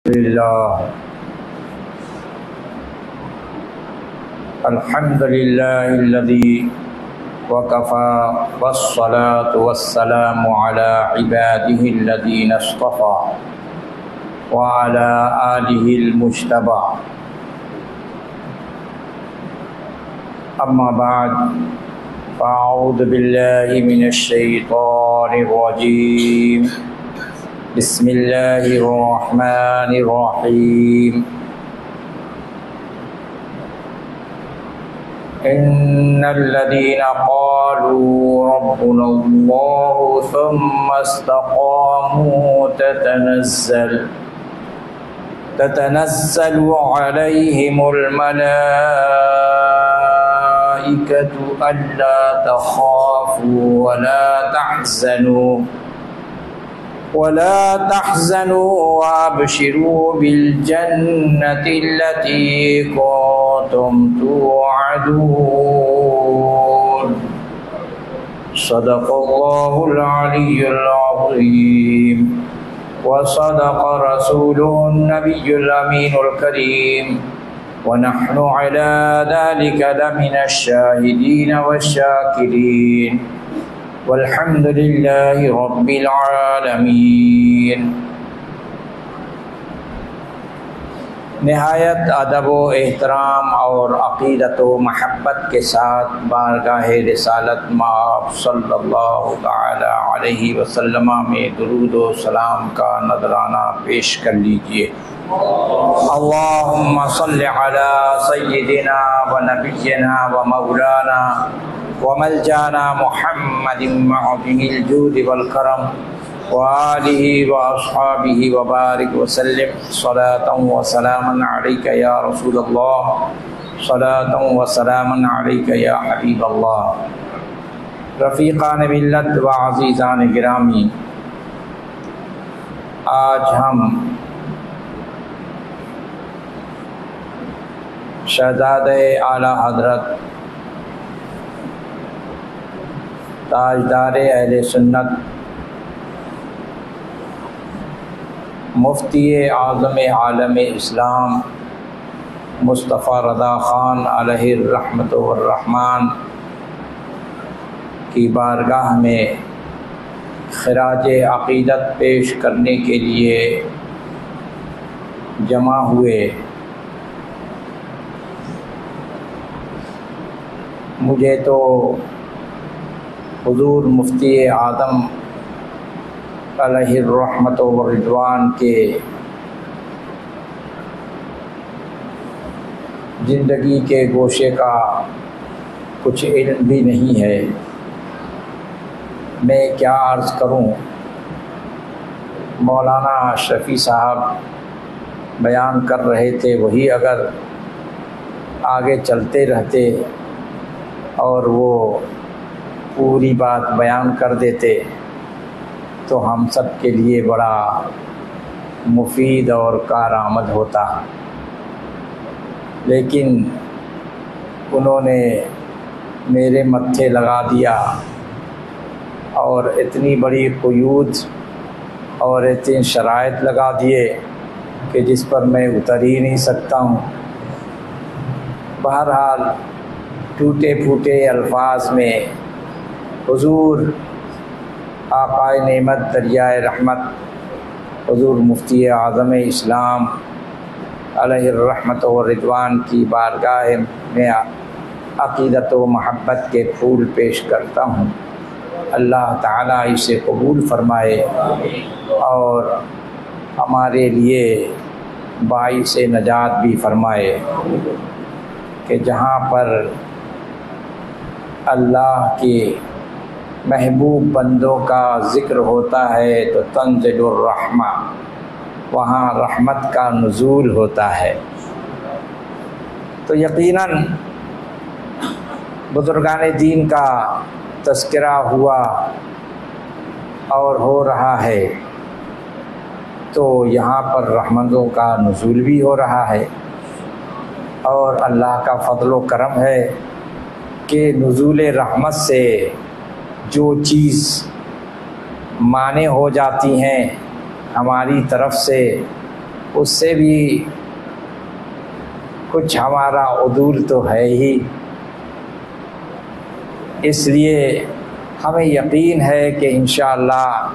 لله الحمد لله الذي وكفى والصلاة والسلام على عباده الذين اصطفى وعلى آله المجتبى أما بعد فأعوذ بالله من الشيطان الرجيم بسم الله الرحمن الرحيم إن الذين قالوا ربنا الله ثم استقاموا تتنزل عليهم الملائكة ألا تخافوا ولا تحزنوا وابشروا بالجنة التي كنتم توعدون صدق الله العلي العظيم وصدق رسوله النبي الأمين الكريم ونحن على ذلك لمن الشاهدين والشاكرين والحمد لله رب العالمین۔ نہایت ادب و احترام اور عقیدت و محبت کے ساتھ بارگاہ رسالت مآب صلی اللہ تعالی علیہ وسلم میں درود و سلام کا نذرانہ پیش کر لیجئے۔ اللہم صل علی سیدنا و نبینا و مولانا وملجانا محمد معظم الجود والکرم وآلہ واصحابہ وبارک وسلم صلاة وسلاما علیک یا رسول اللہ صلاة وسلاما علیک یا حبیب اللہ۔ رفیقان ملت و عزیزان گرامی، آج ہم شہزادہ اعلیٰ حضرت تاجدار اہل سنت مفتی اعظم عالم اسلام مصطفیٰ رضا خان علیہ الرحمۃ والرحمان کی بارگاہ میں خراج عقیدت پیش کرنے کے لیے جمع ہوئے۔ مجھے تو حضور مفتی اعظم علیہ الرحمۃ والرضوان کے زندگی کے گوشے کا کچھ علم بھی نہیں ہے، میں کیا عرض کروں۔ مولانا شفیع صاحب بیان کر رہے تھے، وہی اگر آگے چلتے رہتے اور وہ پوری بات بیان کر دیتے تو ہم سب کے لیے بڑا مفید اور کارآمد ہوتا، لیکن انہوں نے میرے متھے لگا دیا اور اتنی بڑی قیود اور اتنے شرائط لگا دیے کہ جس پر میں اتر ہی نہیں سکتا ہوں۔ بہرحال ٹوٹے پھوٹے الفاظ میں حضور آقائے نعمت دریائے رحمت حضور مفتی اعظم اسلام علیہ الرحمۃ والرضوان کی بارگاہ میں عقیدت و محبت کے پھول پیش کرتا ہوں۔ اللہ تعالیٰ اسے قبول فرمائے اور ہمارے لیے باعث نجات بھی فرمائے کہ جہاں پر اللہ کے محبوب بندوں کا ذکر ہوتا ہے تو تنزل الرحمہ، وہاں رحمت کا نزول ہوتا ہے۔ تو یقیناً بزرگان دین کا تذکرہ ہوا اور ہو رہا ہے تو یہاں پر رحمتوں کا نزول بھی ہو رہا ہے، اور اللہ کا فضل و کرم ہے کہ نزول رحمت سے جو چیز مانع ہو جاتی ہیں ہماری طرف سے اس سے بھی کچھ ہمارا عدول تو ہے ہی، اس لیے ہمیں یقین ہے کہ انشاءاللہ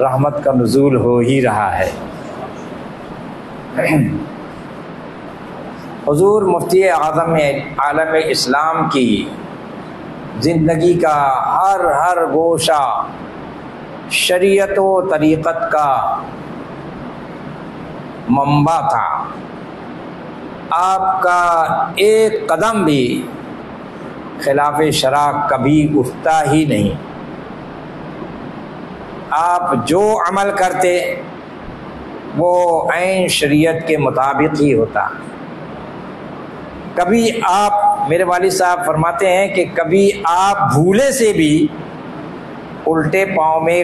رحمت کا نزول ہو ہی رہا ہے۔ حضور مفتی اعظم عالم اسلام کی زندگی کا ہر گوشہ شریعت و طریقت کا منبع تھا۔ آپ کا ایک قدم بھی خلاف شرع کبھی اٹھتا ہی نہیں۔ آپ جو عمل کرتے وہ عین شریعت کے مطابق ہی ہوتا۔ کبھی آپ، میرے والد صاحب فرماتے ہیں کہ کبھی آپ بھولے سے بھی الٹے پاؤں میں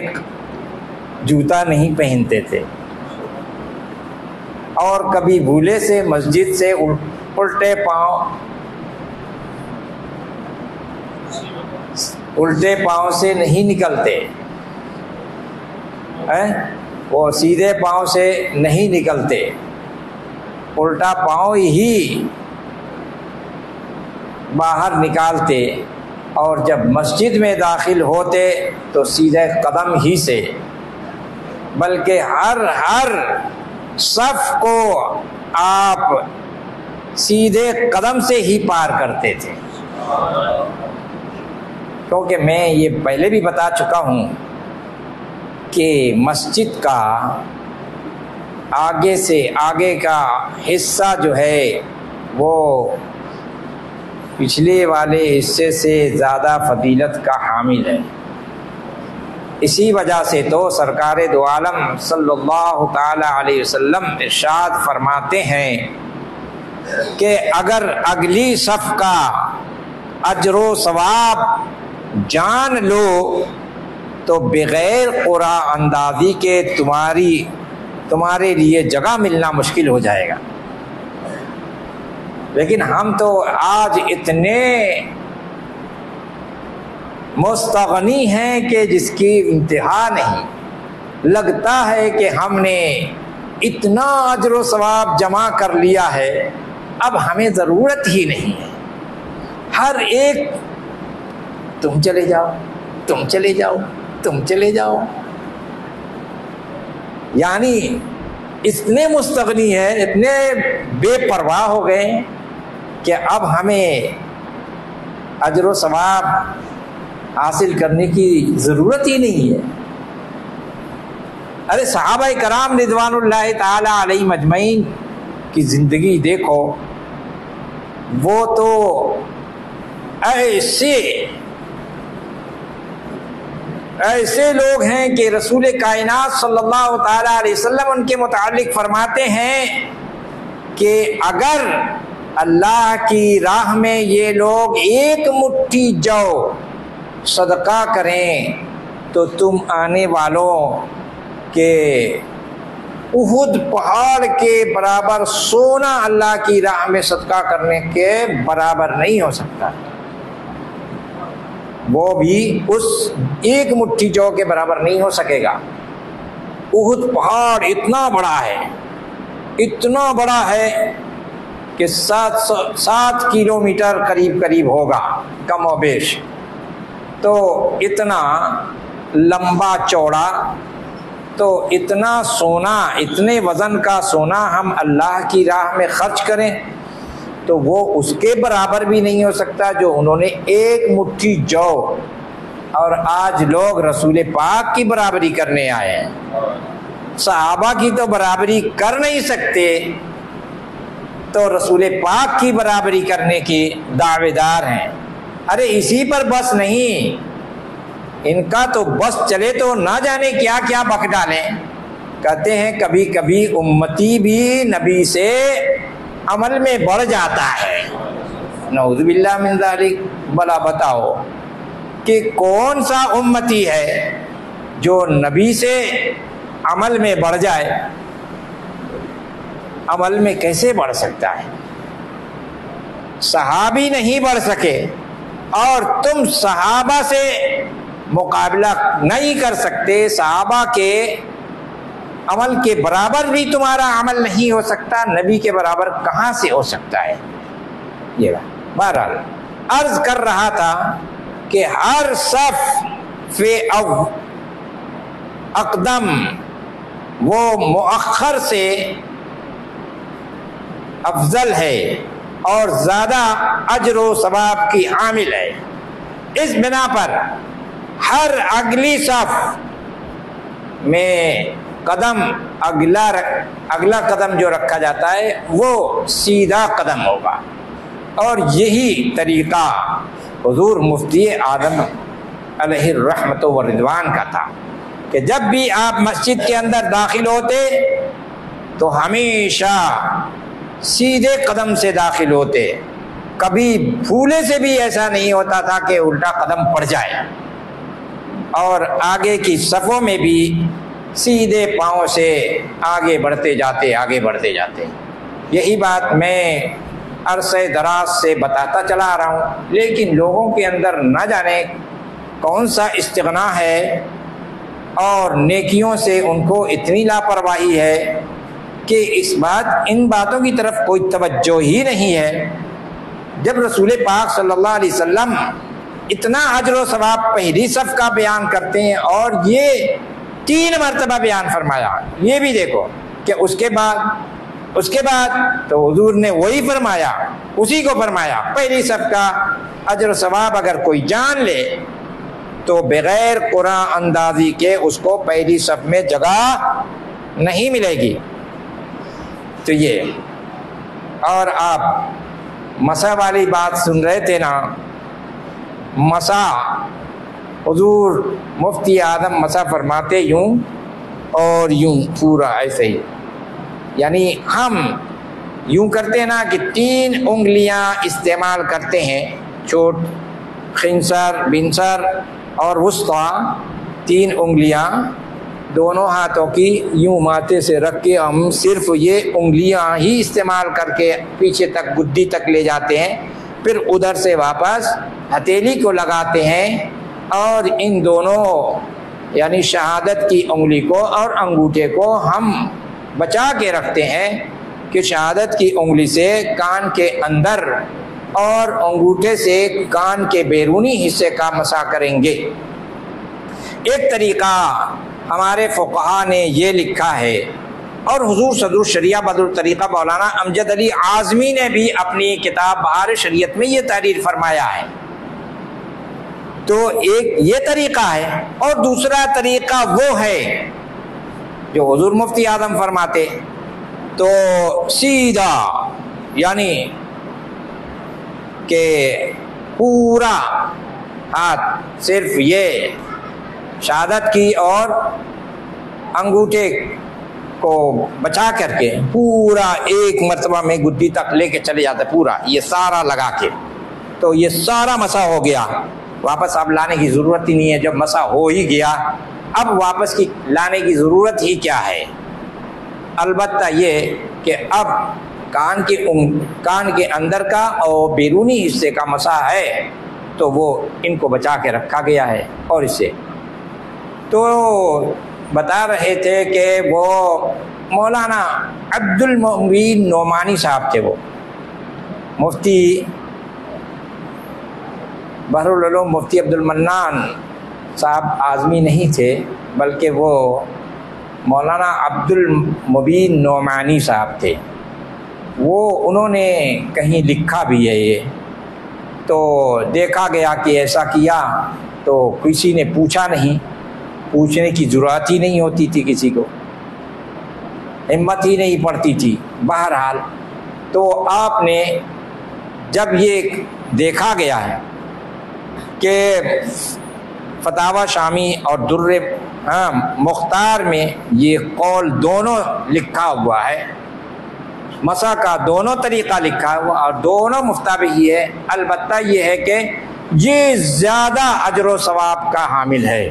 جوتا نہیں پہنتے تھے، اور کبھی بھولے سے مسجد سے الٹے پاؤں سے نہیں نکلتے، وہ سیدھے پاؤں سے نہیں نکلتے، الٹا پاؤں ہی باہر نکالتے، اور جب مسجد میں داخل ہوتے تو سیدھے قدم ہی سے، بلکہ ہر صف کو آپ سیدھے قدم سے ہی پار کرتے تھے۔ کیونکہ میں یہ پہلے بھی بتا چکا ہوں کہ مسجد کا آگے کا حصہ جو ہے وہ پچھلے والے حصے سے زیادہ فضیلت کا حامل ہے۔ اسی وجہ سے تو سرکار دو عالم صلی اللہ تعالی علیہ وسلم ارشاد فرماتے ہیں کہ اگر اگلی صف کا اجر و ثواب جان لو تو بغیر قرآن اندازی کے تمہارے لیے جگہ ملنا مشکل ہو جائے گا۔ لیکن ہم تو آج اتنے مستغنی ہیں کہ جس کی انتہا نہیں۔ لگتا ہے کہ ہم نے اتنا اجر و ثواب جمع کر لیا ہے، اب ہمیں ضرورت ہی نہیں ہے۔ ہر ایک تم چلے جاؤ، تم چلے جاؤ، تم چلے جاؤ، یعنی اتنے مستغنی ہیں، اتنے بے پرواہ ہو گئے کہ اب ہمیں اجر و ثواب حاصل کرنے کی ضرورت ہی نہیں ہے۔ ارے صحابہ کرام رضوان اللہ تعالی علیہم اجمعین کی زندگی دیکھو، وہ تو ایسے لوگ ہیں کہ رسول کائنات صلی اللہ تعالی علیہ وسلم ان کے متعلق فرماتے ہیں کہ اگر اللہ کی راہ میں یہ لوگ ایک مٹھی جو صدقہ کریں تو تم آنے والوں کے احد پہاڑ کے برابر سونا اللہ کی راہ میں صدقہ کرنے کے برابر نہیں ہو سکتا، وہ بھی اس ایک مٹھی جو کے برابر نہیں ہو سکے گا۔ احد پہاڑ اتنا بڑا ہے کہ 7 کلومیٹر قریب ہوگا کم و بیش، تو اتنا لمبا چوڑا، تو اتنا سونا، اتنے وزن کا سونا ہم اللہ کی راہ میں خرچ کریں تو وہ اس کے برابر بھی نہیں ہو سکتا جو انہوں نے ایک مٹھی جو، اور آج لوگ رسول پاک کی برابری کرنے آئے ہیں، صحابہ کی تو برابری کر نہیں سکتے تو رسول پاک کی برابری کرنے کی دعوے دار ہیں۔ ارے اسی پر بس نہیں، ان کا تو بس چلے تو نہ جانے کیا کیا بک ڈالیں۔ کہتے ہیں کبھی کبھی امتی بھی نبی سے عمل میں بڑھ جاتا ہے، نعوذ باللہ من ذالک۔ بلا بتاؤ کہ کون سا امتی ہے جو نبی سے عمل میں بڑھ جائے؟ عمل میں کیسے بڑھ سکتا ہے؟ صحابی نہیں بڑھ سکے اور تم صحابہ سے مقابلہ نہیں کر سکتے، صحابہ کے عمل کے برابر بھی تمہارا عمل نہیں ہو سکتا، نبی کے برابر کہاں سے ہو سکتا ہے؟ یہ بہرحال عرض کر رہا تھا کہ ہر صف اقدم وہ مؤخر سے افضل ہے اور زیادہ اجر و ثواب کی حامل ہے۔ اس بنا پر ہر اگلی صف میں قدم اگلا قدم جو رکھا جاتا ہے وہ سیدھا قدم ہوگا، اور یہی طریقہ حضور مفتی اعظم علیہ الرحمت و رضوان کا تھا کہ جب بھی آپ مسجد کے اندر داخل ہوتے تو ہمیشہ سیدھے قدم سے داخل ہوتے، کبھی پھولے سے بھی ایسا نہیں ہوتا تھا کہ الٹا قدم پڑ جائے، اور آگے کی صفوں میں بھی سیدھے پاؤں سے آگے بڑھتے جاتے۔ یہی بات میں عرصہ دراز سے بتاتا چلا آ رہا ہوں، لیکن لوگوں کے اندر نہ جانے کون سا استغنا ہے اور نیکیوں سے ان کو اتنی لاپرواہی ہے کہ ان باتوں کی طرف کوئی توجہ ہی نہیں ہے۔ جب رسول پاک صلی اللہ علیہ وسلم اتنا اجر و ثواب پہلی صف کا بیان کرتے ہیں اور یہ 3 مرتبہ بیان فرمایا، یہ بھی دیکھو کہ اس کے بعد تو حضور نے وہی فرمایا، اسی کو فرمایا، پہلی صف کا اجر و ثواب اگر کوئی جان لے تو بغیر قرآن اندازی کے اس کو پہلی صف میں جگہ نہیں ملے گی۔ تو یہ، اور آپ مسا والی بات سن رہے تھے نا، مسا حضور مفتی اعظم مسا فرماتے یوں اور یوں، پورا ایسے ہی، یعنی ہم یوں کرتے ہیں نا کہ 3 انگلیاں استعمال کرتے ہیں، چھوٹ، خنصر، بنصر اور وسطیٰ، 3 انگلیاں دونوں ہاتھوں کی یوں ماتھے سے رکھ کے ہم صرف یہ انگلیاں ہی استعمال کر کے پیچھے تک گدی تک لے جاتے ہیں، پھر ادھر سے واپس ہتھیلی کو لگاتے ہیں، اور ان دونوں یعنی شہادت کی انگلی کو اور انگوٹھے کو ہم بچا کے رکھتے ہیں کہ شہادت کی انگلی سے کان کے اندر اور انگوٹھے سے کان کے بیرونی حصے کا مسح کریں گے۔ ایک طریقہ ہمارے فقہا نے یہ لکھا ہے، اور حضور صدر الشریعہ بدر الطریقہ مولانا امجد علی اعظمی نے بھی اپنی کتاب بہار شریعت میں یہ تحریر فرمایا ہے۔ تو ایک یہ طریقہ ہے، اور دوسرا طریقہ وہ ہے جو حضور مفتی اعظم فرماتے، تو سیدھا، یعنی کہ پورا ہاتھ صرف یہ شہادت کی اور انگوٹھے کو بچا کر کے پورا ایک مرتبہ میں گدی تک لے کے چلے جاتا، پورا یہ سارا لگا کے، تو یہ سارا مسح ہو گیا، واپس اب لانے کی ضرورت ہی نہیں ہے۔ جب مسح ہو ہی گیا اب واپس کی لانے کی ضرورت ہی کیا ہے؟ البتہ یہ کہ اب کان کے اندر کا اور بیرونی حصے کا مسح ہے تو وہ ان کو بچا کے رکھا گیا ہے۔ اور اسے تو بتا رہے تھے کہ وہ مولانا عبد المبین نعمانی صاحب تھے، وہ مفتی بحر العلوم مفتی عبد المنان صاحب اعظمی نہیں تھے، بلکہ وہ مولانا عبد المبین نعمانی صاحب تھے۔ انہوں نے کہیں لکھا بھی ہے یہ، تو دیکھا گیا کہ ایسا کیا تو کسی نے پوچھا نہیں، پوچھنے کی ضرورت ہی نہیں ہوتی تھی، کسی کو ہمت ہی نہیں پڑتی تھی۔ بہرحال تو آپ نے جب یہ دیکھا گیا ہے کہ فتاوی شامی اور در مختار میں یہ قول دونوں لکھا ہوا ہے، مسح کا دونوں طریقہ لکھا ہوا اور دونوں مفتابع ہی ہے، البتہ یہ ہے کہ یہ زیادہ اجر و ثواب کا حامل ہے۔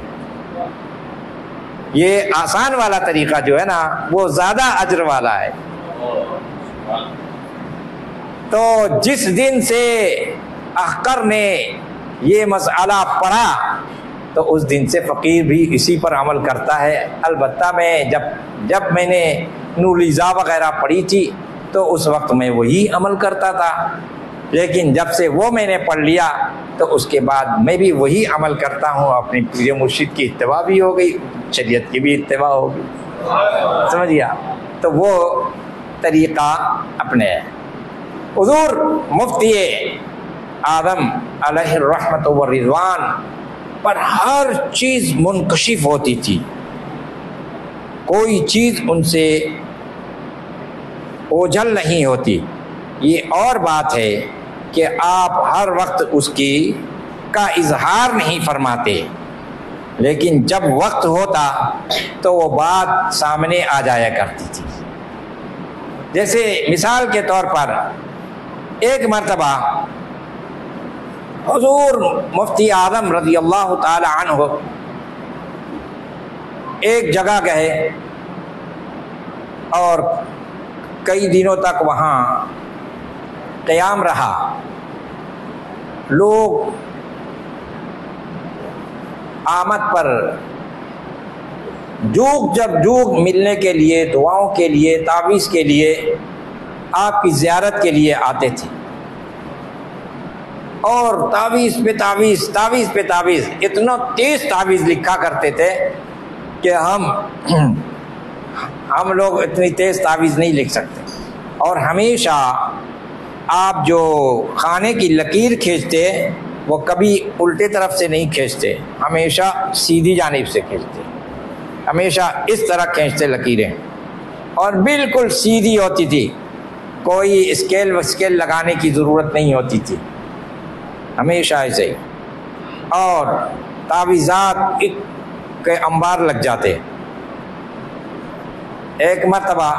یہ آسان والا طریقہ جو ہے نا وہ زیادہ اجر والا ہے۔ تو جس دن سے احقر نے یہ مسئلہ پڑھا تو اس دن سے فقیر بھی اسی پر عمل کرتا ہے۔ البتہ میں جب میں نے نولیزا وغیرہ پڑھی تھی تو اس وقت میں وہی عمل کرتا تھا، لیکن جب سے وہ میں نے پڑھ لیا تو اس کے بعد میں بھی وہی عمل کرتا ہوں، اپنی پیر مرشد کی اتباع بھی ہو گئی، شریعت کی بھی اتباع ہو گئی، سمجھ گیا؟ تو وہ طریقہ اپنے حضور مفتی اعظم علیہ الرحمت والرضوان پر ہر چیز منکشف ہوتی تھی، کوئی چیز ان سے اوجھل نہیں ہوتی۔ یہ اور بات ہے کہ آپ ہر وقت اس کا اظہار نہیں فرماتے، لیکن جب وقت ہوتا تو وہ بات سامنے آ جایا کرتی تھی۔ جیسے مثال کے طور پر ایک مرتبہ حضور مفتی اعظم رضی اللہ تعالی عنہ ایک جگہ گئے اور کئی دنوں تک وہاں قیام رہا۔ لوگ آمد پر جوگ ملنے کے لیے، دعاؤں کے لیے، تعویذ کے لیے، آپ کی زیارت کے لیے آتے تھے، اور تعویذ پہ تعویذ، تعویذ پہ تعویذ، اتنا تیز تعویذ لکھا کرتے تھے کہ ہم لوگ اتنی تیز تعویذ نہیں لکھ سکتے۔ اور ہمیشہ آپ جو خانے کی لکیر کھینچتے وہ کبھی الٹے طرف سے نہیں کھینچتے، ہمیشہ سیدھی جانب سے کھینچتے، ہمیشہ اس طرح کھینچتے لکیریں، اور بالکل سیدھی ہوتی تھی، کوئی اسکیل لگانے کی ضرورت نہیں ہوتی تھی، ہمیشہ ایسے ہی۔ اور تعویذات کے انبار لگ جاتے۔ ایک مرتبہ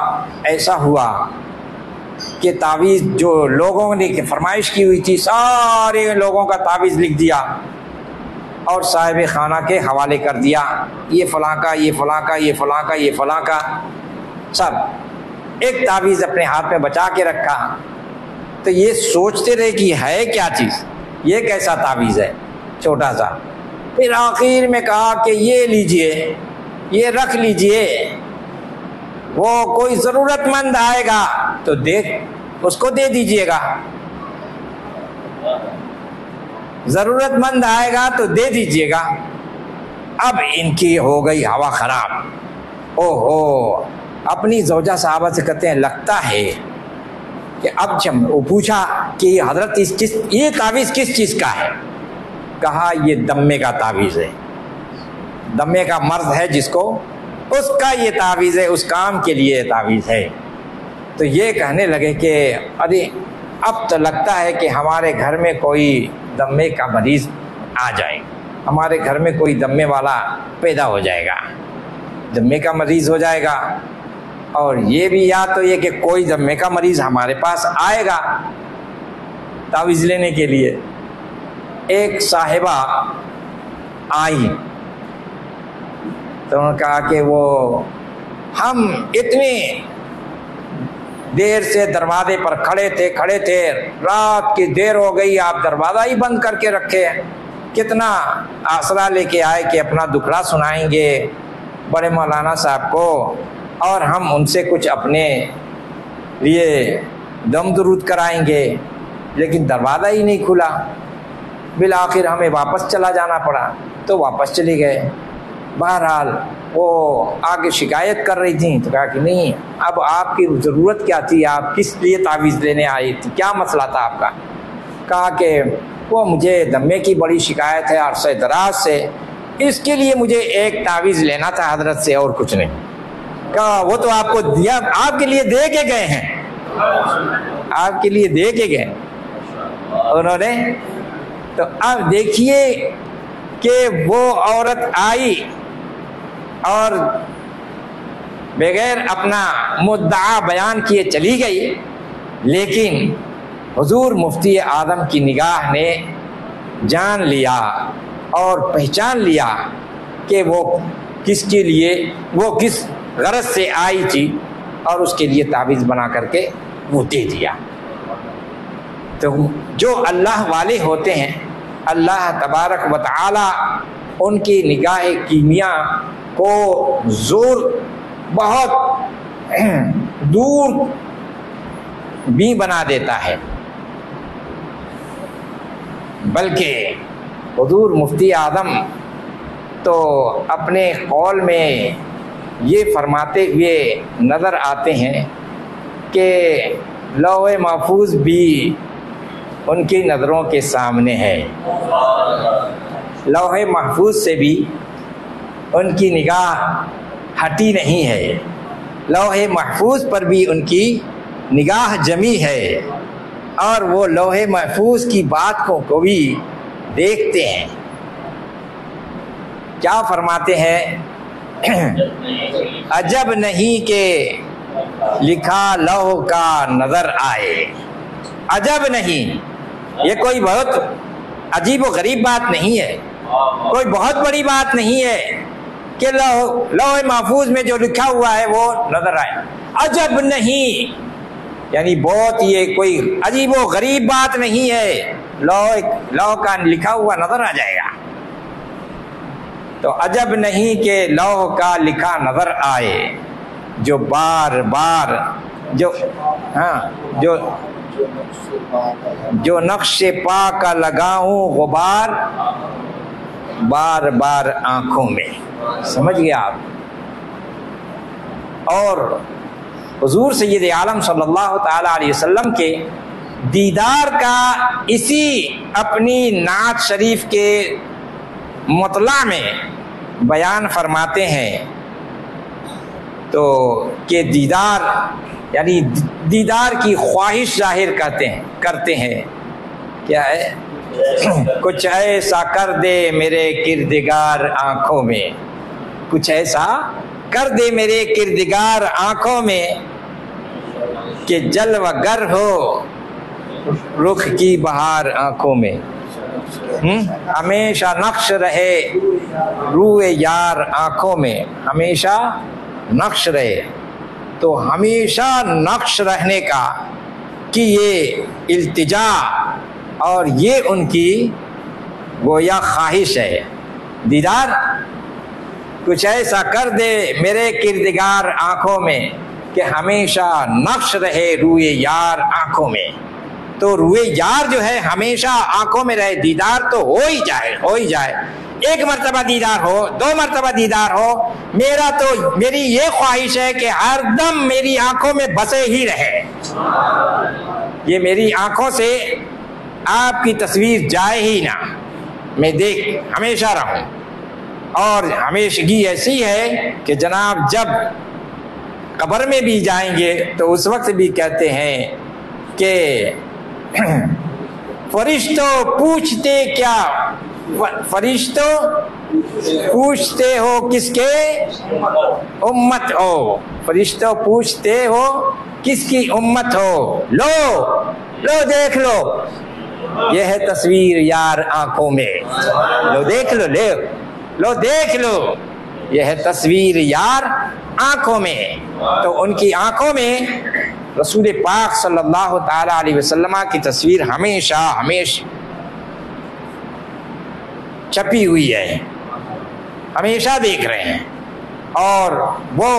ایسا ہوا کہ تعویذ جو لوگوں نے فرمائش کی ہوئی تھی، سارے لوگوں کا تعویذ لکھ دیا اور صاحب خانہ کے حوالے کر دیا، یہ فلاں کا، یہ فلاں کا، یہ فلاں کا، یہ فلاں کا، سب ایک تعویذ اپنے ہاتھ میں بچا کے رکھا۔ تو یہ سوچتے رہے کہ ہے کیا چیز، یہ کیسا تعویذ ہے چھوٹا سا۔ پھر آخر میں کہا کہ یہ لیجئے، یہ رکھ لیجئے، وہ کوئی ضرورت مند آئے گا تو اس کو دے دیجئے گا، ضرورت مند آئے گا تو دے دیجئے گا۔ اب ان کی ہو گئی ہوا خراب، اوہو، اپنی زوجہ صاحبہ سے کہتے ہیں لگتا ہے کہ اب جب وہ پوچھا کہ حضرت یہ تعویذ کس چیز کا ہے؟ کہا یہ دمے کا تعویذ ہے، دمے کا مرض ہے جس کو، اس کا یہ تعویذ ہے، اس کام کے لیے تعویذ ہے۔ تو یہ کہنے لگے کہ ارے اب تو لگتا ہے کہ ہمارے گھر میں کوئی دمے کا مریض آ جائے، ہمارے گھر میں کوئی دمے والا پیدا ہو جائے گا، دمے کا مریض ہو جائے گا، اور یہ بھی یا تو یہ کہ کوئی دمے کا مریض ہمارے پاس آئے گا تعویذ لینے کے لیے۔ ایک صاحبہ آئی تو انہوں نے کہا کہ ہم اتنی دیر سے دروازے پر کھڑے تھے، رات کی دیر ہو گئی، آپ دروازہ ہی بند کر کے رکھے، کتنا آسرا لے کے آئے کہ اپنا دکھڑا سنائیں گے بڑے مولانا صاحب کو، اور ہم ان سے کچھ اپنے لیے دم درود کرائیں گے، لیکن دروازہ ہی نہیں کھلا۔ بالآخر ہمیں واپس چلا جانا پڑا، تو واپس چلے گئے۔ بہرحال وہ آگے شکایت کر رہی تھیں تو کہا کہ نہیں، اب آپ کی ضرورت کیا تھی، آپ کس لیے تعویذ لینے آئی تھی، کیا مسئلہ تھا آپ کا؟ کہا کہ وہ مجھے دمے کی بڑی شکایت ہے عرصہ دراز سے، اس کے لیے مجھے ایک تعویذ لینا تھا حضرت سے، اور کچھ نہیں۔ کہا وہ تو آپ کو دیا، آپ کے لیے دے کے گئے ہیں، آپ کے لیے دے کے گئے انہوں نے۔ تو اب دیکھیے کہ وہ عورت آئی اور بغیر اپنا مدعا بیان کیے چلی گئی، لیکن حضور مفتی اعظم کی نگاہ نے جان لیا اور پہچان لیا کہ وہ کس کے لیے، وہ کس غرض سے آئی تھی، اور اس کے لیے تعویذ بنا کر کے وہ دے دیا۔ تو جو اللہ والے ہوتے ہیں، اللہ تبارک و تعالی ان کی نگاہ کیمیا کو زور بہت دور بھی بنا دیتا ہے، بلکہ حضور مفتی اعظم تو اپنے قول میں یہ فرماتے ہوئے نظر آتے ہیں کہ لوح محفوظ بھی ان کی نظروں کے سامنے ہے، لوح محفوظ سے بھی ان کی نگاہ ہٹی نہیں ہے، لوح محفوظ پر بھی ان کی نگاہ جمی ہے، اور وہ لوح محفوظ کی بات کو بھی دیکھتے ہیں۔ کیا فرماتے ہیں؟ عجب نہیں کہ لکھا لوح کا نظر آئے، عجب نہیں، یہ کوئی بہت عجیب و غریب بات نہیں ہے، کوئی بہت بڑی بات نہیں ہے کہ لوح محفوظ میں جو لکھا ہوا ہے وہ نظر آئے، عجب نہیں، یعنی بہت یہ کوئی عجیب و غریب بات نہیں ہے، لوح کا لکھا ہوا نظر آ جائے گا۔ تو عجب نہیں کہ لوح کا لکھا نظر آئے، جو بار بار جو نقش پا کا لگاؤں غبار بار بار آنکھوں میں۔ سمجھ گئے آپ؟ اور حضور سید عالم صلی اللہ تعالی علیہ وسلم کے دیدار کا اسی اپنی نعت شریف کے مطلع میں بیان فرماتے ہیں، تو کہ دیدار یعنی دیدار کی خواہش ظاہر کرتے ہیں، کیا ہے؟ کچھ ایسا کر دے میرے کردگار آنکھوں میں، کچھ ایسا کر دے میرے کردگار آنکھوں میں کہ جلوہ گر ہو رخ کی بہار آنکھوں میں، ہمیشہ نقش رہے روئے یار آنکھوں میں، ہمیشہ نقش رہے۔ تو ہمیشہ نقش رہنے کا کہ یہ التجا اور یہ ان کی گویا خواہش ہے، دیدار کچھ ایسا کر دے میرے کردگار آنکھوں میں کہ ہمیشہ نقش رہے روئے یار آنکھوں میں۔ تو روئے یار جو ہے ہمیشہ آنکھوں میں رہے، دیدار تو ہو ہی جائے، ایک مرتبہ دیدار ہو، دو مرتبہ دیدار ہو، میری یہ خواہش ہے کہ ہر دم میری آنکھوں میں بسے ہی رہے، یہ میری آنکھوں سے آپ کی تصویر جائے ہی نہ، میں ہمیشہ رہوں۔ اور ہمیشگی ایسی ہے کہ جناب جب قبر میں بھی جائیں گے تو اس وقت بھی کہتے ہیں کہ فرشتوں پوچھتے کیا، فرشتوں پوچھتے ہو کس کے امت ہو، فرشتوں پوچھتے ہو کس کی امت ہو، لو دیکھ لو یہ ہے تصویر یار آنکھوں میں، لو دیکھ لو یہ ہے تصویر یار آنکھوں میں۔ تو ان کی آنکھوں میں رسول پاک صلی اللہ تعالی علیہ وسلم کی تصویر ہمیشہ چھپی ہوئی ہے، ہمیشہ دیکھ رہے ہیں، اور وہ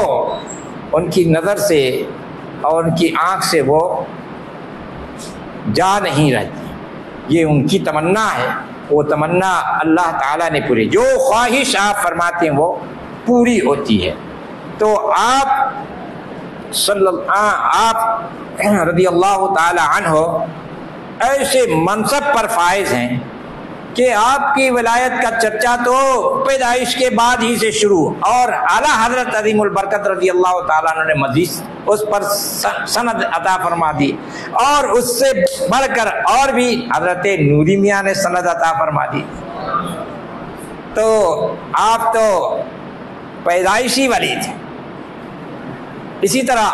ان کی نظر سے اور ان کی آنکھ سے وہ جا نہیں رہتی، یہ ان کی تمنا ہے، وہ تمنا اللہ تعالیٰ نے پوری، جو خواہش آپ فرماتے ہیں وہ پوری ہوتی ہے۔ تو آپ رضی اللہ تعالی عنہ ایسے منصب پر فائز ہیں کہ آپ کی ولایت کا چرچا تو پیدائش کے بعد ہی سے شروع، اور اعلیٰ حضرت عظیم البرکت رضی اللہ تعالیٰ عنہ نے مزید اس پر سند عطا فرما دی، اور اس سے بڑھ کر اور بھی حضرت نوری میاں نے سند عطا فرما دی۔ تو آپ تو پیدائشی ولی تھے۔ اسی طرح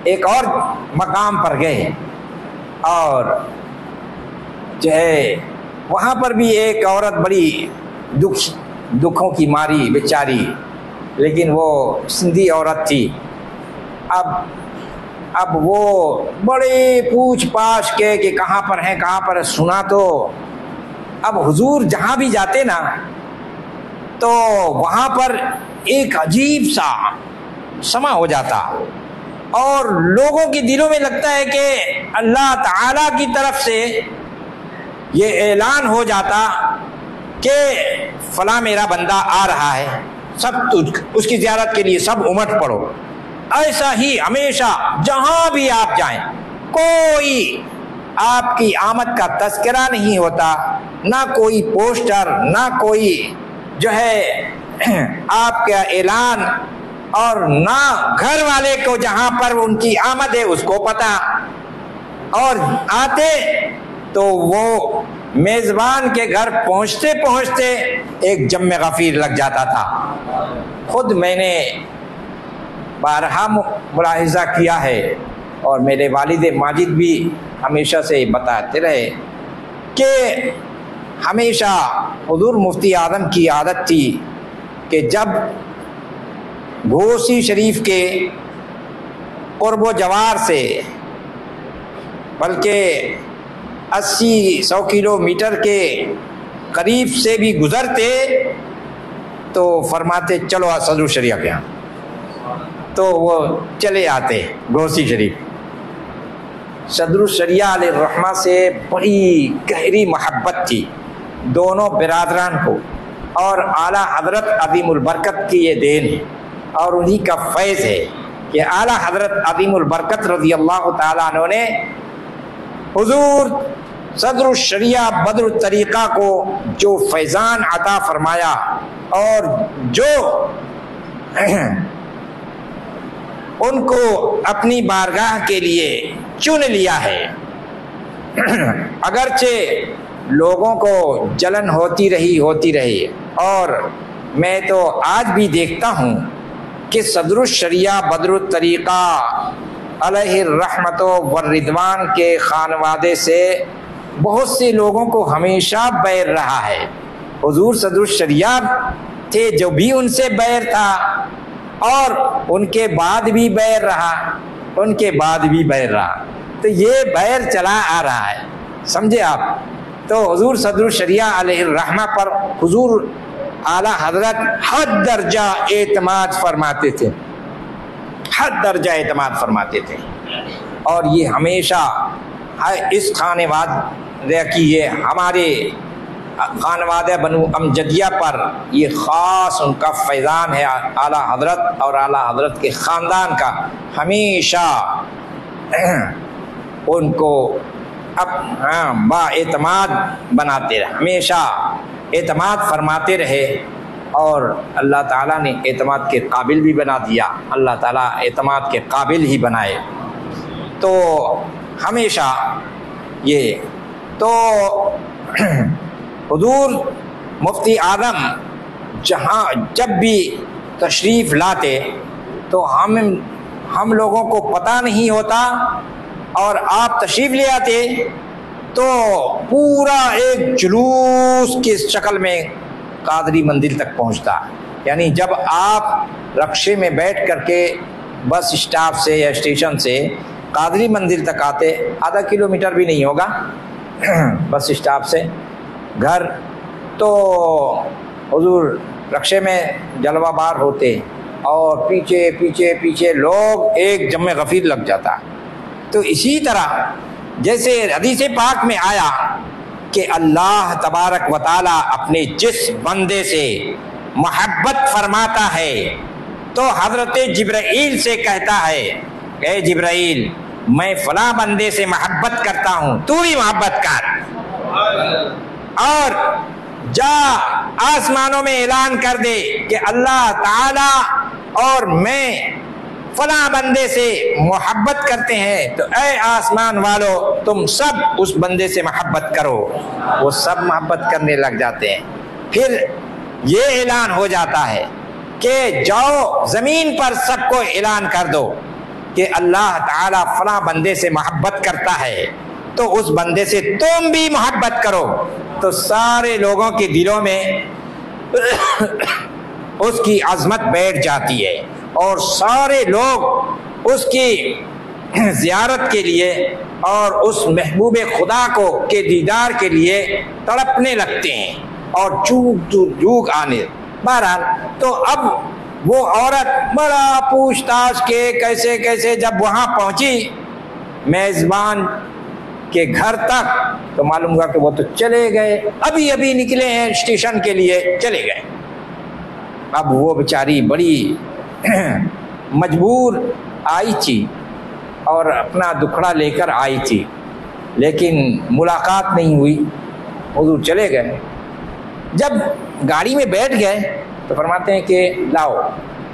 ایک اور مقام پر گئے، اور جو ہے وہاں پر بھی ایک عورت بڑی دکھوں کی ماری بیچاری، لیکن وہ سندھی عورت تھی۔ اب وہ بڑے پوچھ پاچھ کے کہ کہاں پر ہیں سنا، تو اب حضور جہاں بھی جاتے نا تو وہاں پر ایک عجیب سا سما ہو جاتا اور لوگوں کے دلوں میں لگتا ہے کہ اللہ تعالیٰ کی طرف سے یہ اعلان ہو جاتا کہ فلاں میرا بندہ آ رہا ہے، سب اس کی زیارت کے لیے سب امٹ پڑو۔ ایسا ہی ہمیشہ جہاں بھی آپ جائیں کوئی آپ کی آمد کا تذکرہ نہیں ہوتا، نہ کوئی پوسٹر، نہ کوئی جو ہے آپ کا اعلان، اور نہ گھر والے کو جہاں پر ان کی آمد ہے اس کو پتہ، اور آتے تو وہ میزبان کے گھر پہنچتے پہنچتے ایک جم غفیر لگ جاتا تھا۔ خود میں نے بارہا ملاحظہ کیا ہے اور میرے والد ماجد بھی ہمیشہ سے بتاتے رہے کہ ہمیشہ حضور مفتی اعظم کی عادت تھی کہ جب گھوسی شریف کے قرب و جوار سے بلکہ 80-100 کلومیٹر کے قریب سے بھی گزرتے تو فرماتے چلو صدر الشریعہ کے یہاں، تو وہ چلے آتے گھوسی شریف۔ صدر الشریعہ علیہ الرحمہ سے بڑی گہری محبت تھی دونوں برادران کو، اور اعلیٰ حضرت عظیم البرکت کی یہ دین ہے اور انہی کا فیض ہے کہ اعلیٰ حضرت عظیم البرکت رضی اللہ تعالیٰ عنہ نے حضور صدر الشریعہ بدر الطریقہ کو جو فیضان عطا فرمایا اور جو ان کو اپنی بارگاہ کے لیے چن لیا ہے، اگرچہ لوگوں کو جلن ہوتی رہی، اور میں تو آج بھی دیکھتا ہوں کہ صدر الشریعہ بدر الطریقہ علیہ الرحمت والرضوان کے خانوادے سے بہت سے لوگوں کو ہمیشہ بیر رہا ہے۔ حضور صدر الشریعہ تھے جو بھی ان سے بیر تھا، اور ان کے بعد بھی بیر رہا، تو یہ بیر چلا آ رہا ہے، سمجھے آپ؟ تو حضور صدر الشریعہ علیہ الرحمہ پر حضور اعلیٰ حضرت حد درجہ اعتماد فرماتے تھے، اور یہ ہمیشہ اس خانوادہ کی، یہ ہمارے خانوادہ بنو امجدیہ پر یہ خاص ان کا فیضان ہے اعلیٰ حضرت اور اعلیٰ حضرت کے خاندان کا، ہمیشہ ان کو با اعتماد بناتے رہے، ہمیشہ اعتماد فرماتے رہے، اور اللہ تعالیٰ نے اعتماد کے قابل بھی بنا دیا، اللہ تعالیٰ اعتماد کے قابل ہی بنائے۔ تو ہمیشہ یہ تو حضور مفتی اعظم جب بھی تشریف لاتے تو ہم لوگوں کو پتہ نہیں ہوتا، اور آپ تشریف لے آتے تو پورا ایک جلوس کی شکل میں قادری مندر تک پہنچتا، یعنی جب آپ رکشے میں بیٹھ کر کے بس اسٹاپ سے یا اسٹیشن سے قادری مندر تک آتے، آدھا کلومیٹر بھی نہیں ہوگا بس اسٹاپ سے گھر، تو حضور رکشے میں جلوہ بار ہوتے اور پیچھے پیچھے پیچھے لوگ ایک جم غفیر لگ جاتا۔ تو اسی طرح جیسے حدیث پاک میں آیا کہ اللہ تبارک و تعالیٰ اپنے جس بندے سے محبت فرماتا ہے تو حضرت جبرائیل سے کہتا ہے اے جبرائیل میں فلاں بندے سے محبت کرتا ہوں، تو بھی محبت کر، اور جا آسمانوں میں اعلان کر دے کہ اللہ تعالیٰ اور میں فلاں بندے سے محبت کرتے ہیں، تو اے آسمان والو تم سب اس بندے سے محبت کرو۔ وہ سب محبت کرنے لگ جاتے ہیں۔ پھر یہ اعلان ہو جاتا ہے کہ جاؤ زمین پر سب کو اعلان کر دو کہ اللہ تعالیٰ فلاں بندے سے محبت کرتا ہے، تو اس بندے سے تم بھی محبت کرو، تو سارے لوگوں کے دلوں میں اس کی عظمت بیٹھ جاتی ہے، اور سارے لوگ اس کی زیارت کے لیے اور اس محبوب خدا کو کے دیدار کے لیے تڑپنے لگتے ہیں، اور چوک آنے بہرحال تو اب وہ عورت بڑا پوچھ تاچھ کے کیسے کیسے جب وہاں پہنچی میزبان کے گھر تک تو معلوم ہوا کہ وہ تو چلے گئے، ابھی ابھی نکلے ہیں اسٹیشن کے لیے، چلے گئے۔ اب وہ بیچاری بڑی مجبور آئی تھی اور اپنا دکھڑا لے کر آئی تھی، لیکن ملاقات نہیں ہوئی، حضور چلے گئے۔ جب گاڑی میں بیٹھ گئے تو فرماتے ہیں کہ لاؤ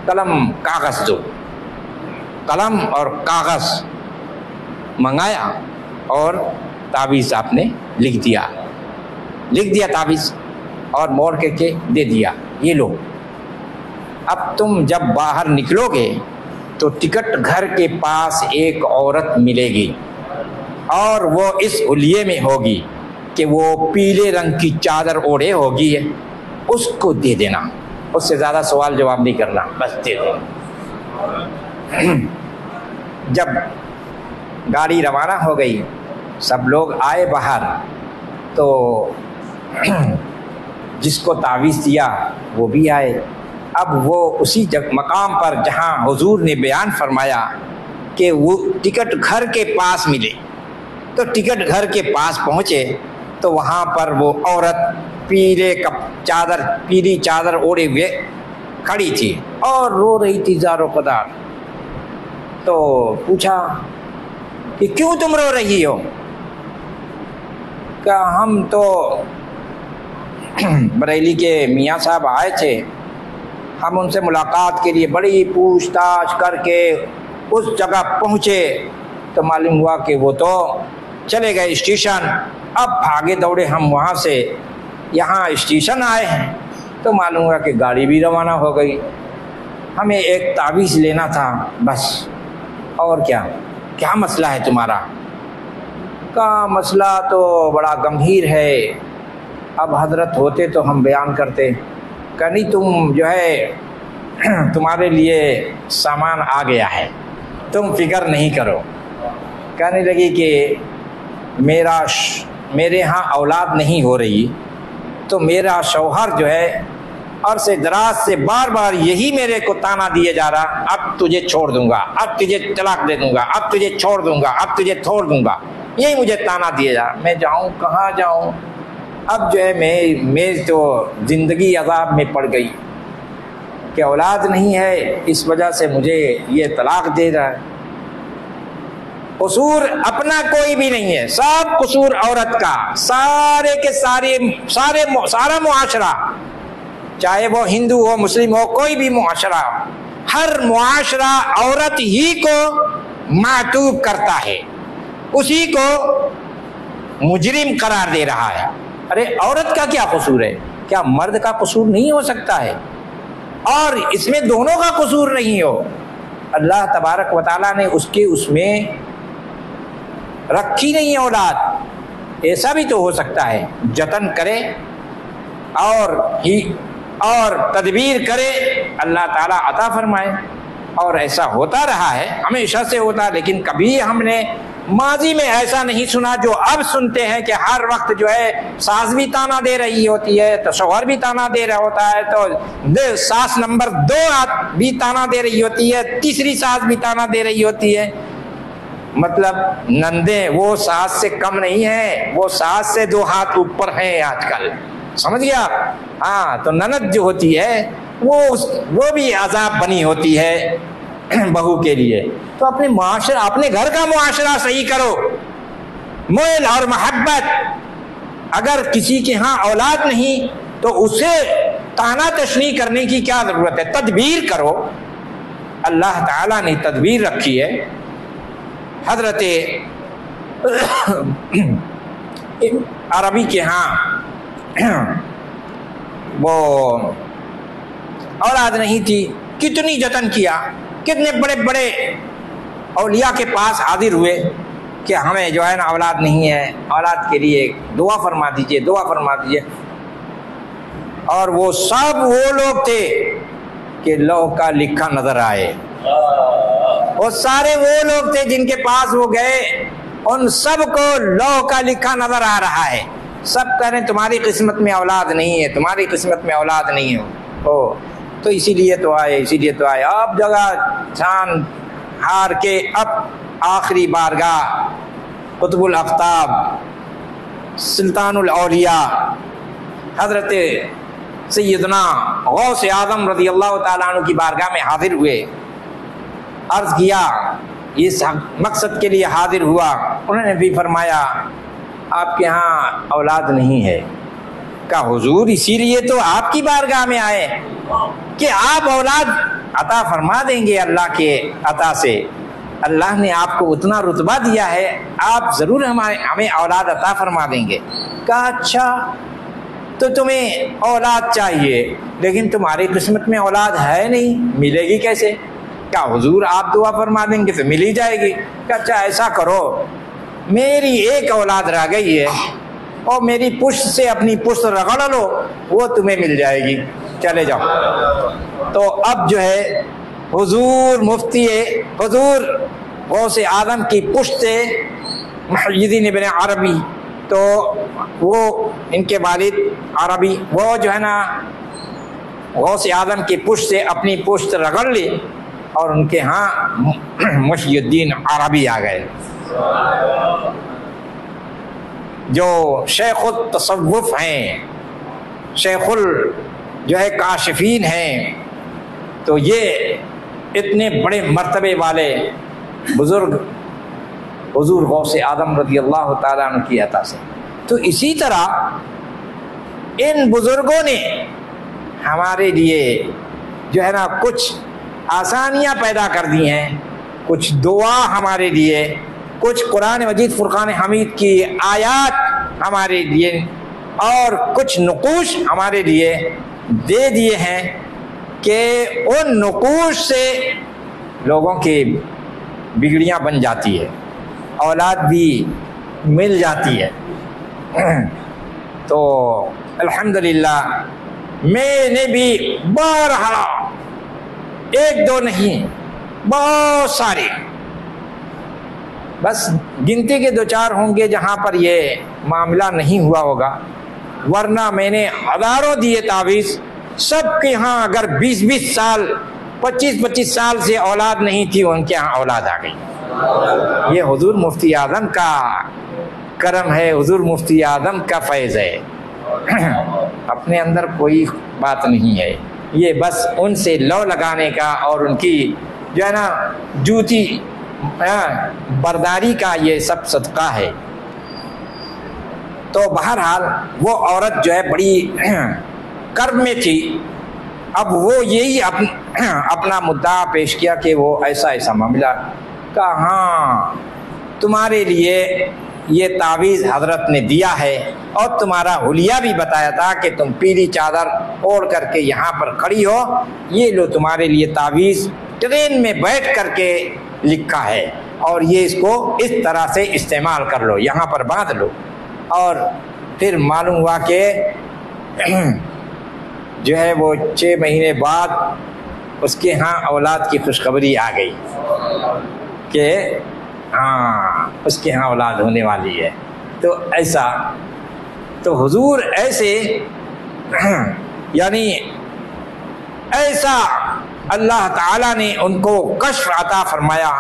قلم کاغذ دو۔ قلم اور کاغذ منگایا اور تعویذ آپ نے لکھ دیا تعویذ اور موڑ کے دے دیا، یہ لو، اب تم جب باہر نکلو گے تو ٹکٹ گھر کے پاس ایک عورت ملے گی اور وہ اس حلیے میں ہوگی کہ وہ پیلے رنگ کی چادر اوڑھے ہوگی، اس کو دے دینا، اس سے زیادہ سوال جواب نہیں کرنا، بس دے دینا۔ جب گاڑی روانہ ہو گئی، سب لوگ آئے باہر، تو جس کو تعویذ دیا وہ بھی آئے۔ اب وہ اسی مقام پر جہاں حضور نے بیان فرمایا کہ وہ ٹکٹ گھر کے پاس ملے، تو ٹکٹ گھر کے پاس پہنچے تو وہاں پر وہ عورت پیلی چادر اوڑھے ہوئے کھڑی تھی اور رو رہی تھی زار و قدار۔ تو پوچھا کہ کیوں تم رو رہی ہو؟ کہ ہم تو بریلی کے میاں صاحب آئے تھے، ہم ان سے ملاقات کے لیے بڑی پوچھ تاچھ کر کے اس جگہ پہنچے تو معلوم ہوا کہ وہ تو چلے گئے اسٹیشن، اب بھاگے دوڑے ہم وہاں سے یہاں اسٹیشن آئے ہیں تو معلوم ہوا کہ گاڑی بھی روانہ ہو گئی، ہمیں ایک تعویذ لینا تھا بس، اور کیا مسئلہ ہے تمہارا؟ کا مسئلہ تو بڑا گمبھیر ہے، اب حضرت ہوتے تو ہم بیان کرتے، کہ نہیں تم جو ہے تمہارے لیے سامان آ گیا ہے، تم فکر نہیں کرو۔ کہنے لگی کہ میرے ہاں اولاد نہیں ہو رہی، تو میرا شوہر جو ہے عرصے دراز سے بار بار یہی میرے کو تانا دیے جا رہا، اب تجھے چھوڑ دوں گا، اب تجھے طلاق دے دوں گا، اب تجھے چھوڑ دوں گا، اب تجھے چھوڑ دوں گا، یہی مجھے تانا دیے جا رہا، میں جاؤں کہاں جاؤں؟ اب جو ہے میں تو زندگی عذاب میں پڑ گئی کہ اولاد نہیں ہے، اس وجہ سے مجھے یہ طلاق دے رہا ہے۔ قصور اپنا کوئی بھی نہیں ہے، سب قصور عورت کا، سارے کے سارا معاشرہ، چاہے وہ ہندو ہو مسلم ہو کوئی بھی معاشرہ، ہر معاشرہ عورت ہی کو معتوب کرتا ہے، اسی کو مجرم قرار دے رہا ہے۔ ارے عورت کا کیا قصور ہے؟ کیا مرد کا قصور نہیں ہو سکتا ہے؟ اور اس میں دونوں کا قصور نہیں ہو، اللہ تبارک و تعالیٰ نے اس میں رکھی نہیں اولاد، ایسا بھی تو ہو سکتا ہے جتن کرے اور تدبیر کرے، اللہ تعالیٰ عطا فرمائے، اور ایسا ہوتا رہا ہے، ہمیشہ سے ہوتا، لیکن کبھی ہم نے ماضی میں ایسا نہیں سنا جو اب سنتے ہیں کہ ہر وقت جو ہے ساس بھی تانا دے رہی ہوتی ہے تو شوہر بھی تانا دے رہا ہوتا ہے، تو ساس نمبر 2 بھی تانا دے رہی ہوتی ہے، تیسری ساس بھی تانا دے رہی ہوتی ہے، مطلب نندیں وہ ساس سے کم نہیں ہیں، وہ ساس سے 2 ہاتھ اوپر ہیں آج کل، سمجھ گیا؟ ہاں، تو نند جو ہوتی ہے وہ بھی عذاب بنی ہوتی ہے بہو کے لیے۔ تو اپنے گھر کا معاشرہ صحیح کرو، میل اور محبت، اگر کسی کے ہاں اولاد نہیں تو اسے تانا تشنیع کرنے کی کیا ضرورت ہے؟ تدبیر کرو، اللہ تعالیٰ نے تدبیر رکھی ہے۔ حضرت عربی کے ہاں وہ اولاد نہیں تھی، کتنی جتن کیا، کتنے بڑے بڑے اولیاء کے پاس حاضر ہوئے کہ ہمیں جو ہے نا اولاد نہیں ہے، اولاد کے لیے دعا فرما دیجئے، دعا فرما دیجئے، اور وہ سب وہ لوگ تھے کہ لوح کا لکھا نظر آئے، وہ سارے وہ لوگ تھے جن کے پاس وہ گئے، ان سب کو لوح کا لکھا نظر آ رہا ہے، سب کہہ رہے ہیں تمہاری قسمت میں اولاد نہیں ہے، تمہاری قسمت میں اولاد نہیں ہے۔ تو اسی لیے تو آئے اب جگہ چھان ہار کے اب آخری بارگاہ قطب الاقطاب سلطان الاولیاء حضرت سیدنا غوث اعظم رضی اللہ تعالیٰ عنہ کی بارگاہ میں حاضر ہوئے، عرض کیا، اس مقصد کے لیے حاضر ہوا۔ انہوں نے بھی فرمایا آپ کے ہاں اولاد نہیں ہے۔ کہا حضور اسی لیے تو آپ کی بارگاہ میں آئے کہ آپ اولاد عطا فرما دیں گے اللہ کے عطا سے، اللہ نے آپ کو اتنا رتبہ دیا ہے، آپ ضرور ہمیں اولاد عطا فرما دیں گے۔ کہا اچھا تو تمہیں اولاد چاہیے لیکن تمہاری قسمت میں اولاد ہے نہیں، ملے گی کیسے؟ کہا حضور آپ دعا فرما دیں گے تو مل ہی جائے گی۔ کہا اچھا ایسا کرو، میری ایک اولاد رہ گئی ہے اور میری پشت سے اپنی پشت رگڑ لو، وہ تمہیں مل جائے گی، چلے جاؤ۔ تو اب جو ہے حضور غوث اعظم کی پشت سے محی الدین ابن عربی، تو وہ ان کے والد عربی، وہ جو ہے نا غوث اعظم کی پشت سے اپنی پشت رگڑ لی اور ان کے ہاں محی الدین عربی آ گئے جو شیخ التصوف ہیں، شیخ جو ہے کاشفین ہیں۔ تو یہ اتنے بڑے مرتبے والے بزرگ حضور غوث اعظم رضی اللہ تعالیٰ عنہ کی عطا سے۔ تو اسی طرح ان بزرگوں نے ہمارے لیے جو ہے نا کچھ آسانیاں پیدا کر دی ہیں، کچھ دعا ہمارے لیے، کچھ قرآن مجید فرقان حمید کی آیات ہمارے لیے اور کچھ نقوش ہمارے لیے دے دیے ہیں کہ ان نقوش سے لوگوں کی بگڑیاں بن جاتی ہے، اولاد بھی مل جاتی ہے۔ تو الحمدللہ میں نے بھی بارہا، ایک دو نہیں بہت سارے، بس گنتی کے دو چار ہوں گے جہاں پر یہ معاملہ نہیں ہوا ہوگا، ورنہ میں نے ہزاروں دیے تعویذ، سب کے ہاں اگر 20 سال 25 سال سے اولاد نہیں تھی ان کے ہاں اولاد آ گئی۔ یہ حضور مفتی اعظم کا کرم ہے، حضور مفتی اعظم کا فیض ہے، اپنے اندر کوئی بات نہیں ہے، یہ بس ان سے لو لگانے کا اور ان کی جو ہے نا جوتی برداری کا یہ سب صدقہ ہے۔ تو بہرحال وہ عورت جو ہے بڑی کرب میں تھی، اب وہ یہی اپنا مدعا پیش کیا کہ وہ ایسا معاملہ، کہا ہاں تمہارے لیے یہ تعویذ حضرت نے دیا ہے اور تمہارا حلیہ بھی بتایا تھا کہ تم پیلی چادر اوڑھ کر کے یہاں پر کھڑی ہو، یہ لو تمہارے لیے تعویذ ٹرین میں بیٹھ کر کے لکھا ہے اور یہ اس کو اس طرح سے استعمال کر لو، یہاں پر باندھ لو۔ اور پھر معلوم ہوا کہ جو ہے وہ 6 مہینے بعد اس کے ہاں اولاد کی خوشخبری آ گئی کہ ہاں اس کے ہاں اولاد ہونے والی ہے۔ تو ایسا تو حضور ایسے یعنی ایسا اللہ تعالیٰ نے ان کو کشف عطا فرمایا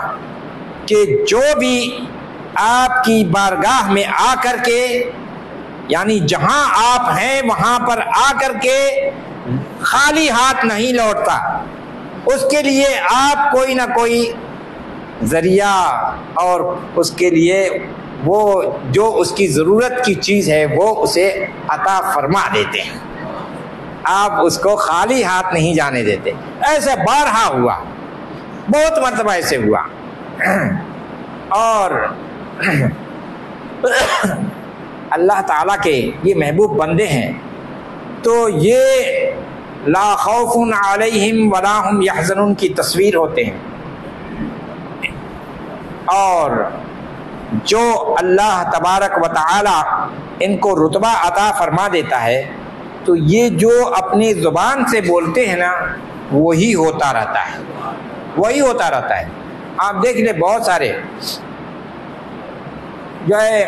کہ جو بھی آپ کی بارگاہ میں آ کر کے یعنی جہاں آپ ہیں وہاں پر آ کر کے خالی ہاتھ نہیں لوٹتا، اس کے لیے آپ کوئی نہ کوئی ذریعہ اور اس کے لیے وہ جو اس کی ضرورت کی چیز ہے وہ اسے عطا فرما دیتے ہیں، آپ اس کو خالی ہاتھ نہیں جانے دیتے۔ ایسے بارہا ہوا، بہت مرتبہ ایسے ہوا۔ اور اللہ تعالیٰ کے یہ محبوب بندے ہیں تو یہ لا خوف علیہم ولا هم یحزنون کی تصویر ہوتے ہیں، اور جو اللہ تبارک و تعالی ان کو رتبہ عطا فرما دیتا ہے تو یہ جو اپنی زبان سے بولتے ہیں نا وہی ہوتا رہتا ہے، وہی ہوتا رہتا ہے۔ آپ دیکھ لیں بہت سارے جو ہے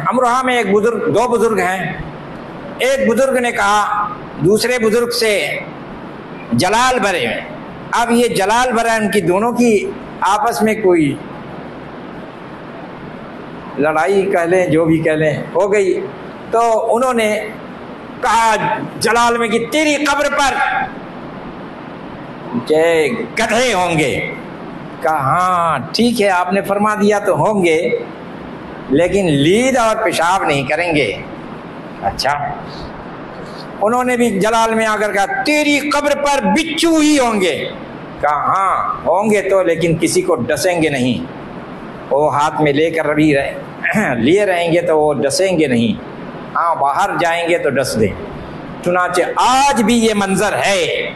امروہہ میں ایک بزرگ، 2 بزرگ ہیں، ایک بزرگ نے کہا دوسرے بزرگ سے جلال برے ہیں. اب یہ جلال برا ان کی دونوں کی آپس میں کوئی لڑائی کہہ لیں جو بھی کہہ لیں ہو گئی. تو انہوں نے کہا جلال میں کہ تیری قبر پر گدھے ہوں گے. کہا ہاں ٹھیک ہے آپ نے فرما دیا تو ہوں گے لیکن لید اور پیشاب نہیں کریں گے. اچھا. انہوں نے بھی جلال میں آ کر کہا تیری قبر پر بچھو ہی ہوں گے. کہا ہاں ہوں گے تو لیکن کسی کو ڈسیں گے نہیں. وہ ہاتھ میں لے کر لیے رہیں گے تو وہ ڈسیں گے نہیں. ہاں باہر جائیں گے تو ڈس دیں. چنانچہ آج بھی یہ منظر ہے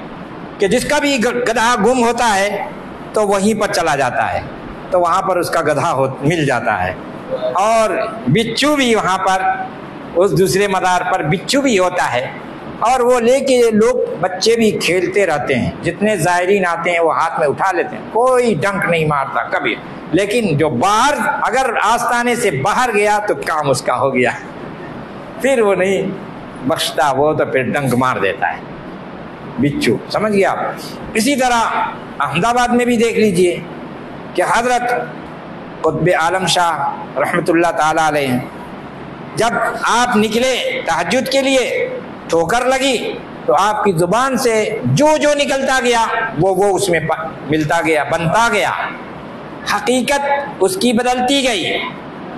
کہ جس کا بھی گدھا گم ہوتا ہے تو وہیں پر چلا جاتا ہے تو وہاں پر اس کا گدھا مل جاتا ہے. اور بچھو بھی وہاں پر اس دوسرے مدار پر بچھو بھی ہوتا ہے اور وہ لے کے لوگ بچے بھی کھیلتے رہتے ہیں. جتنے زائرین آتے ہیں وہ ہاتھ میں اٹھا لیتے ہیں. کوئی ڈنک نہیں مارتا کبھی. لیکن جو باہر اگر آستانے سے باہر گیا تو کام اس کا ہو گیا. پھر وہ نہیں بخشتا, وہ تو پھر ڈنک مار دیتا ہے بچھو. سمجھ گیا آپ. اسی طرح احمد آباد میں بھی دیکھ لیجئے کہ حضرت قطب عالم شاہ رحمۃ اللہ تعالی علیہ جب آپ نکلے تہجد کے لیے ٹھوکر لگی تو آپ کی زبان سے جو نکلتا گیا وہ اس میں ملتا گیا, بنتا گیا. حقیقت اس کی بدلتی گئی.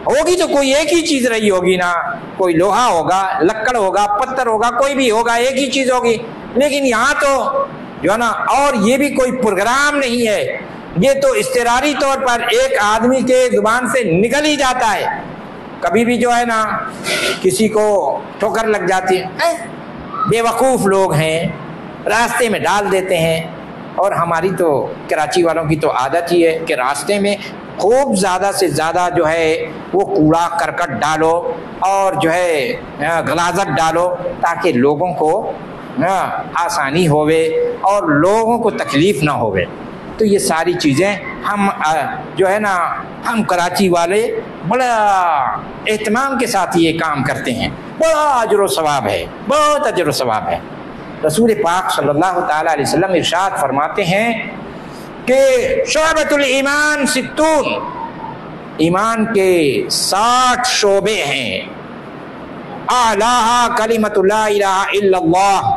ہوگی تو کوئی ایک ہی چیز رہی ہوگی نا. کوئی لوہا ہوگا, لکڑ ہوگا, پتھر ہوگا, کوئی بھی ہوگا, ایک ہی چیز ہوگی. لیکن یہاں تو جو ہے نا, اور یہ بھی کوئی پروگرام نہیں ہے, یہ تو اضطراری طور پر ایک آدمی کے زبان سے نکل ہی جاتا ہے. کبھی بھی جو ہے نا کسی کو ٹھوکر لگ جاتی ہے, بے وقوف لوگ ہیں راستے میں ڈال دیتے ہیں. اور ہماری تو کراچی والوں کی تو عادت ہی ہے کہ راستے میں خوب زیادہ سے زیادہ جو ہے وہ کوڑا کرکٹ ڈالو اور جو ہے غلاظت ڈالو تاکہ لوگوں کو آسانی ہوئے اور لوگوں کو تکلیف نہ ہوئے. تو یہ ساری چیزیں ہم جو ہے نا ہم کراچی والے بڑا اہتمام کے ساتھ یہ کام کرتے ہیں. بڑا اجر و ثواب ہے, بہت اجر و ثواب ہے. رسول پاک صلی اللہ تعالی علیہ وسلم ارشاد فرماتے ہیں کہ شعبۃ الایمان 60, ایمان کے 60 شعبے ہیں. اعلیٰ کلمۃ لا الہ الا اللہ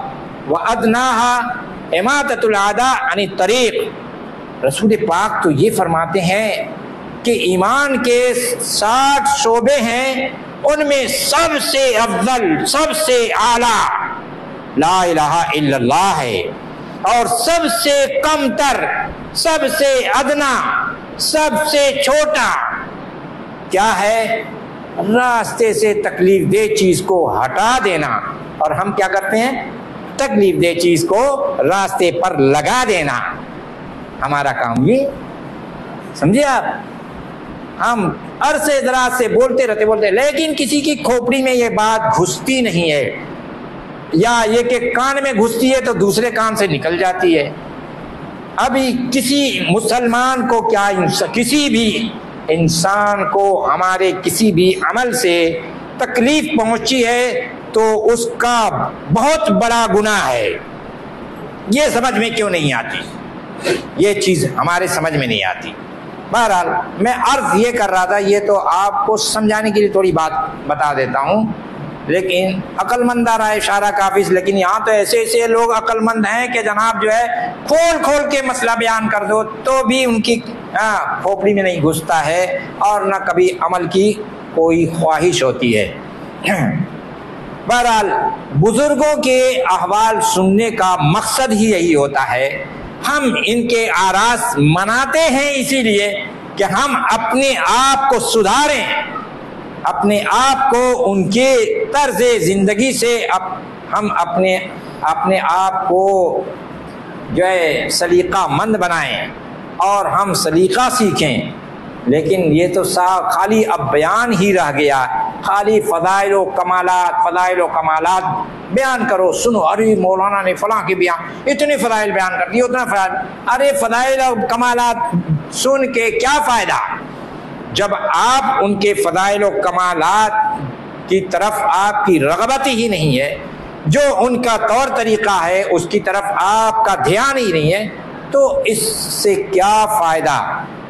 وادناها اماطۃ الاعداء عن الطریق. رسول پاک تو یہ فرماتے ہیں کہ ایمان کے 60 شعبے ہیں, ان میں سب سے افضل, سب سے اعلیٰ لا الہ الا اللہ ہے, اور سب سے کم تر, سب سے ادنا, سب سے چھوٹا کیا ہے؟ راستے سے تکلیف دہ چیز کو ہٹا دینا. اور ہم کیا کرتے ہیں؟ تکلیف دہ چیز کو راستے پر لگا دینا. ہمارا کام یہ, سمجھے آپ. ہم عرصے دراز سے بولتے رہتے لیکن کسی کی کھوپڑی میں یہ بات گھستی نہیں ہے, یا یہ کہ کان میں گھستی ہے تو دوسرے کان سے نکل جاتی ہے. ابھی کسی مسلمان کو کیا, کسی بھی انسان کو ہمارے کسی بھی عمل سے تکلیف پہنچی ہے تو اس کا بہت بڑا گناہ ہے. یہ سمجھ میں کیوں نہیں آتی؟ یہ چیز ہمارے سمجھ میں نہیں آتی. بہرحال میں عرض یہ کر رہا تھا, یہ تو آپ کو سمجھانے کے لیے تھوڑی بات بتا دیتا ہوں, لیکن عقل مندہ رہا اشارہ کافی. لیکن یہاں تو ایسے لوگ عقل مند ہیں کہ جناب جو ہے کھول کے مسئلہ بیان کر دو تو بھی ان کی کھوپڑی میں نہیں گھستا ہے اور نہ کبھی عمل کی کوئی خواہش ہوتی ہے. بہرحال بزرگوں کے احوال سننے کا مقصد ہی یہی ہوتا ہے. ہم ان کے آراس مناتے ہیں اسی لیے کہ ہم اپنے آپ کو سدھاریں, اپنے آپ کو ان کے طرز زندگی سے ہم اپنے آپ کو جو ہے سلیقہ مند بنائیں اور ہم سلیقہ سیکھیں. لیکن یہ تو خالی اب بیان ہی رہ گیا, خالی فضائل و کمالات بیان کرو. سنو, ارے مولانا نے فلاں کے بیان اتنے فضائل بیان کر دیے, اتنا فضائل. ارے فضائل و کمالات سن کے کیا فائدہ جب آپ ان کے فضائل و کمالات کی طرف آپ کی رغبت ہی نہیں ہے. جو ان کا طور طریقہ ہے اس کی طرف آپ کا دھیان ہی نہیں ہے، تو اس سے کیا فائدہ؟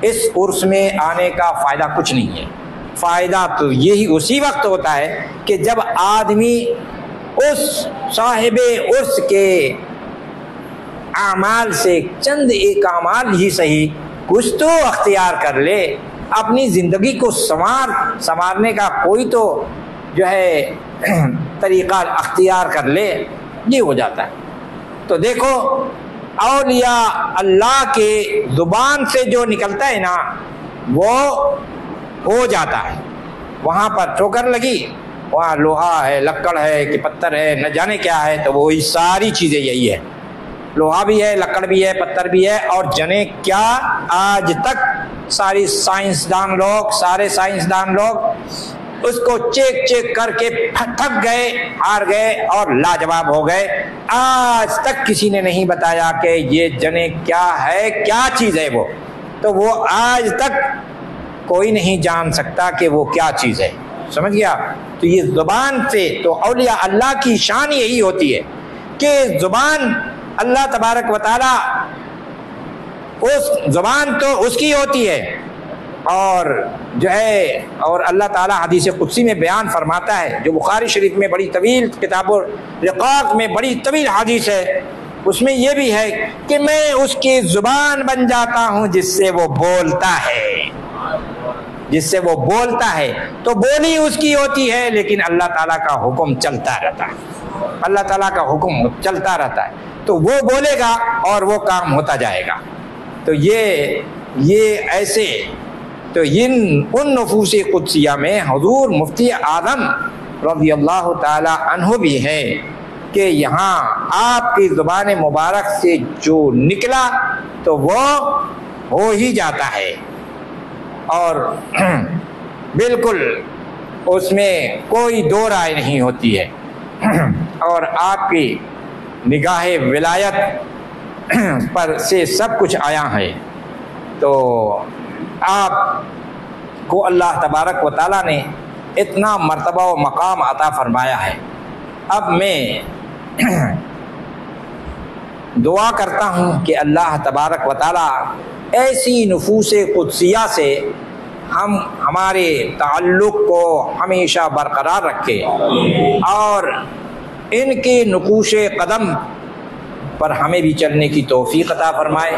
اس عرس میں آنے کا فائدہ کچھ نہیں ہے۔ فائدہ تو یہی اسی وقت ہوتا ہے کہ جب آدمی اس صاحب عرس کے اعمال سے چند ایک اعمال ہی صحیح کچھ تو اختیار کر لے، اپنی زندگی کو سنوارنے کا کوئی تو جو ہے طریقہ اختیار کر لے، یہ ہو جاتا ہے۔ تو دیکھو اولیاء اللہ کے زبان سے جو نکلتا ہے نا وہ ہو جاتا ہے۔ وہاں پر ٹھوکر لگی، وہاں لوہا ہے، لکڑ ہے کہ پتھر ہے، نہ جانے کیا ہے، تو وہی ساری چیزیں یہی ہے، لوہا بھی ہے، لکڑ بھی ہے، پتھر بھی ہے، اور جنے کیا آج تک سارے سائنسدان لوگ اس کو چیک کر کے تھک گئے، ہار گئے اور لاجواب ہو گئے۔ آج تک کسی نے نہیں بتایا کہ یہ جنے کیا ہے، کیا چیز ہے وہ، تو وہ آج تک کوئی نہیں جان سکتا کہ وہ کیا چیز ہے، سمجھ گیا؟ تو یہ زبان سے تو اولیاء اللہ کی شان یہی ہوتی ہے کہ زبان اللہ تبارک و تعالی، اس زبان تو اس کی ہوتی ہے، اور جو ہے اور اللہ تعالیٰ حدیث قدسی میں بیان فرماتا ہے، جو بخاری شریف میں بڑی طویل کتاب الرقاق میں بڑی طویل حدیث ہے، اس میں یہ بھی ہے کہ میں اس کی زبان بن جاتا ہوں جس سے وہ بولتا ہے، تو بولی اس کی ہوتی ہے لیکن اللہ تعالیٰ کا حکم چلتا رہتا ہے، تو وہ بولے گا اور وہ کام ہوتا جائے گا۔ تو یہ ایسے تو ان نفوس قدسیہ میں حضور مفتی اعظم رضی اللہ تعالی عنہ بھی ہے کہ یہاں آپ کی زبان مبارک سے جو نکلا تو وہ ہو ہی جاتا ہے، اور بالکل اس میں کوئی دو رائے نہیں ہوتی ہے، اور آپ کی نگاہ ولایت پر سے سب کچھ آیا ہے۔ تو آپ کو اللہ تبارک و تعالیٰ نے اتنا مرتبہ و مقام عطا فرمایا ہے۔ اب میں دعا کرتا ہوں کہ اللہ تبارک و تعالیٰ ایسی نفوس قدسیہ سے ہمارے تعلق کو ہمیشہ برقرار رکھے، اور ان کے نقوش قدم پر ہمیں بھی چلنے کی توفیق عطا فرمائے۔